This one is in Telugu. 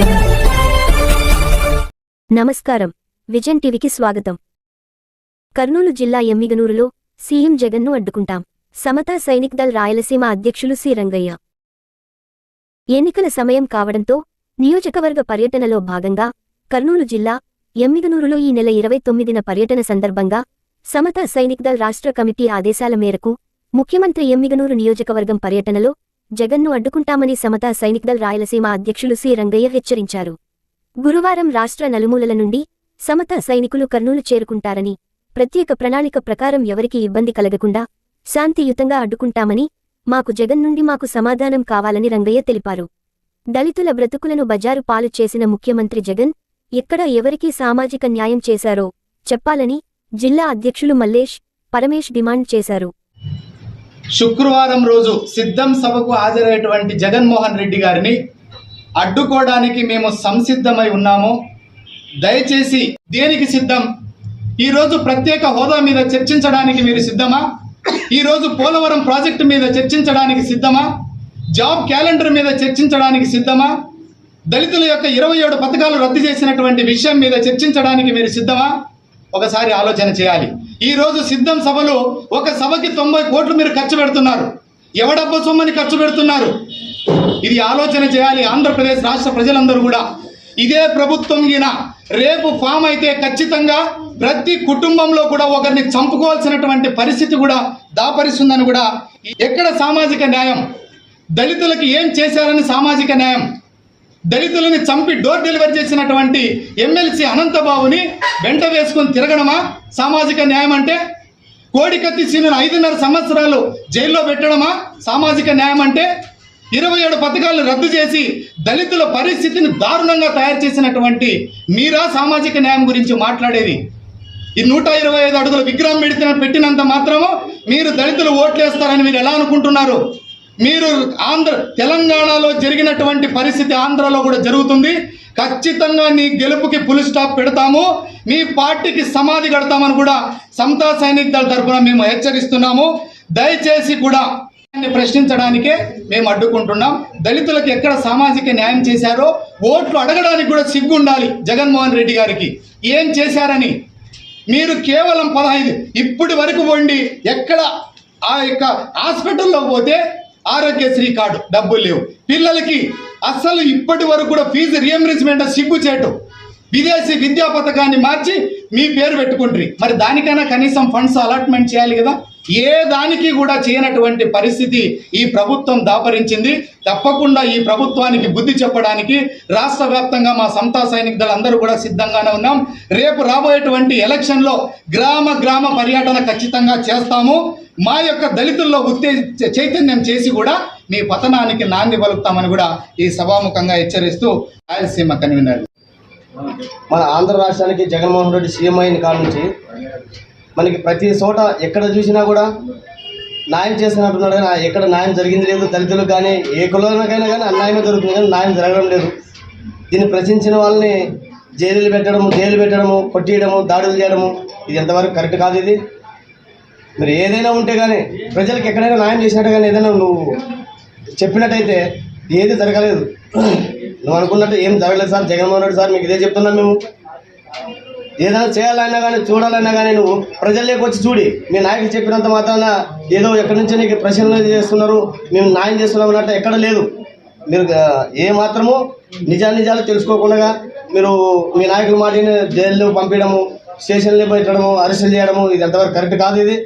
జగన్. నమస్కారం, విజన్ టీవీకి స్వాగతం. కర్నూలు జిల్లా ఎమ్మిగనూరులో సీఎం జగన్ను అడ్డుకుంటాం. సమతా సైనిక్ దళ్ రాయలసీమ అధ్యక్షులు సి రంగయ్య. ఎన్నికల సమయం కావడంతో నియోజకవర్గ పర్యటనలో భాగంగా కర్నూలు జిల్లా ఎమ్మిగనూరులో ఈ నెల 29న పర్యటన సందర్భంగా సమతా సైనిక్ దళ్ రాష్ట్ర కమిటీ ఆదేశాల మేరకు ముఖ్యమంత్రి ఎమ్మిగనూరు నియోజకవర్గం పర్యటనలో జగన్ను అడ్డుకుంటామని సమతా సైనిక్ దళ్ రాయలసీమ అధ్యక్షులు సి రంగయ్య హెచ్చరించారు. గురువారం రాష్ట్ర నలుమూలల నుండి సమతా సైనికులు కర్నూలు చేరుకుంటారని, ప్రత్యేక ప్రణాళిక ప్రకారం ఎవరికి ఇబ్బంది కలగకుండా శాంతియుతంగా అడ్డుకుంటామని, మాకు జగన్ నుండి మాకు సమాధానం కావాలని రంగయ్య తెలిపారు. దళితుల బ్రతుకులను బజారు పాలు చేసిన ముఖ్యమంత్రి జగన్ ఎక్కడ ఎవరికి సామాజిక న్యాయం చేశారో చెప్పాలని జిల్లా అధ్యక్షులు మల్లేష్, పరమేష్ డిమాండ్ చేశారు. శుక్రవారం రోజు సిద్ధం సభకు హాజరయ్యేటువంటి జగన్మోహన్ రెడ్డి గారిని అడ్డుకోవడానికి మేము సంసిద్ధమై ఉన్నాము. దయచేసి దేనికి సిద్ధం? ఈరోజు ప్రత్యేక హోదా మీద చర్చించడానికి మీరు సిద్ధమా? ఈరోజు పోలవరం ప్రాజెక్టు మీద చర్చించడానికి సిద్ధమా? జాబ్ క్యాలెండర్ మీద చర్చించడానికి సిద్ధమా? దళితుల యొక్క 27 పథకాలు రద్దు చేసినటువంటి విషయం మీద చర్చించడానికి మీరు సిద్ధమా? ఒకసారి ఆలోచన చేయాలి. ఈరోజు సిద్ధం సభలో ఒక సభకి 90 కోట్లు మీరు ఖర్చు పెడుతున్నారు. ఎవడబ్బ సొమ్మని ఖర్చు పెడుతున్నారు? ఇది ఆలోచన చేయాలి ఆంధ్రప్రదేశ్ రాష్ట్ర ప్రజలందరూ కూడా. ఇదే ప్రభుత్వం రేపు ఫామ్ అయితే ఖచ్చితంగా ప్రతి కుటుంబంలో కూడా ఒకరిని చంపుకోవాల్సినటువంటి పరిస్థితి కూడా దాపరిస్తుందని కూడా. ఎక్కడ సామాజిక న్యాయం? దళితులకి ఏం చేశారని సామాజిక న్యాయం? దళితులని చంపి డోర్ డెలివరీ చేసినటువంటి ఎమ్మెల్సీ అనంతబాబుని వెంట వేసుకొని తిరగడమా సామాజిక న్యాయం అంటే? కోడికత్తి సీనును 5.5 సంవత్సరాలు జైల్లో పెట్టడమా సామాజిక న్యాయం అంటే? 27 పథకాలను రద్దు చేసి దళితుల పరిస్థితిని దారుణంగా తయారు చేసినటువంటి మీరా సామాజిక న్యాయం గురించి మాట్లాడేది? ఈ 125 అడుగుల విగ్రహం పెట్టినంత మాత్రము మీరు దళితులు ఓట్లేస్తారని మీరు ఎలా అనుకుంటున్నారు? మీరు తెలంగాణలో జరిగినటువంటి పరిస్థితి ఆంధ్రలో కూడా జరుగుతుంది. ఖచ్చితంగా నీ గెలుపుకి ఫుల్ స్టాప్ పెడతాము, మీ పార్టీకి సమాధి కడతామని కూడా సమతా సైనిక్ దళ తరఫున మేము హెచ్చరిస్తున్నాము. దయచేసి కూడా ప్రశ్నించడానికే మేము అడ్డుకుంటున్నాం. దళితులకు ఎక్కడ సామాజిక న్యాయం చేశారో ఓట్లు అడగడానికి కూడా సిగ్గు ఉండాలి జగన్మోహన్ రెడ్డి గారికి. ఏం చేశారని మీరు కేవలం 15 ఇప్పటి వరకు వండి ఎక్కడ ఆ యొక్క హాస్పిటల్లో పోతే ఆరోగ్యశ్రీ కార్డు డబ్బులు లేవు. పిల్లలకి అస్సలు ఇప్పటి వరకు కూడా ఫీజు రియంబర్స్మెంట్ సిగ్గుచేటు. విదేశీ విద్యా పథకాన్ని మార్చి మీ పేరు పెట్టుకుంటారు. మరి దానికైనా కనీసం ఫండ్స్ అలాట్మెంట్ చేయాలి కదా. ఏ దానికి కూడా చేయనటువంటి పరిస్థితి ఈ ప్రభుత్వం దాపరించింది. తప్పకుండా ఈ ప్రభుత్వానికి బుద్ధి చెప్పడానికి రాష్ట్ర వ్యాప్తంగా మా సమతా సైనిక్ దళ అందరూ కూడా సిద్ధంగానే ఉన్నాం. రేపు రాబోయేటువంటి ఎలక్షన్లో గ్రామ పర్యటన ఖచ్చితంగా చేస్తాము. మా యొక్క దళితుల్లో చైతన్యం చేసి కూడా మీ పతనానికి నాంది పలుకుతామని కూడా ఈ సభాముఖంగా హెచ్చరిస్తూ రాయలసీమ కన్వీనర్. మన ఆంధ్ర రాష్ట్రానికి జగన్మోహన్ రెడ్డి సీఎం అయిన కాడ నుంచి మనకి ప్రతి చోట ఎక్కడ చూసినా కూడా న్యాయం చేస్తున్నట్టున్నాడు, కానీ ఎక్కడ న్యాయం జరిగింది లేదు. దళితులకు కానీ ఏ కులంకైనా కానీ అన్యాయమే జరుగుతుంది, కానీ న్యాయం జరగడం లేదు. దీన్ని ప్రశ్నించిన వాళ్ళని జైలు పెట్టడము, కొట్టియడము, దాడులు చేయడము ఇది ఎంతవరకు కరెక్ట్ కాదు. ఇది మరి ఏదైనా ఉంటే కానీ ప్రజలకు ఎక్కడైనా న్యాయం చేసినట్టు కానీ ఏదైనా నువ్వు చెప్పినట్టయితే ఏది జరగలేదు. నువ్వు అనుకున్నట్టు ఏం జరగలేదు సార్. జగన్మోహన్ రెడ్డి సార్ మీకు ఇదే చెప్తున్నాం. మేము ఏదైనా చేయాలన్నా కానీ చూడాలన్నా కానీ నువ్వు ప్రజల్లోకి వచ్చి చూడి. మీ నాయకులు చెప్పినంత మాత్రాన ఏదో ఎక్కడి నుంచో నీకు ప్రశ్నలు చేస్తున్నారు, మేము న్యాయం చేస్తున్నాం అన్నట్టు ఎక్కడ లేదు. మీరు ఏ మాత్రము నిజాలు తెలుసుకోకుండా మీరు మీ నాయకుల మాటని జైల్లో పంపించడము, స్టేషన్లో పెట్టడము, అరెస్టులు చేయడము ఇది ఎంతవరకు కరెక్ట్ కాదు. ఇది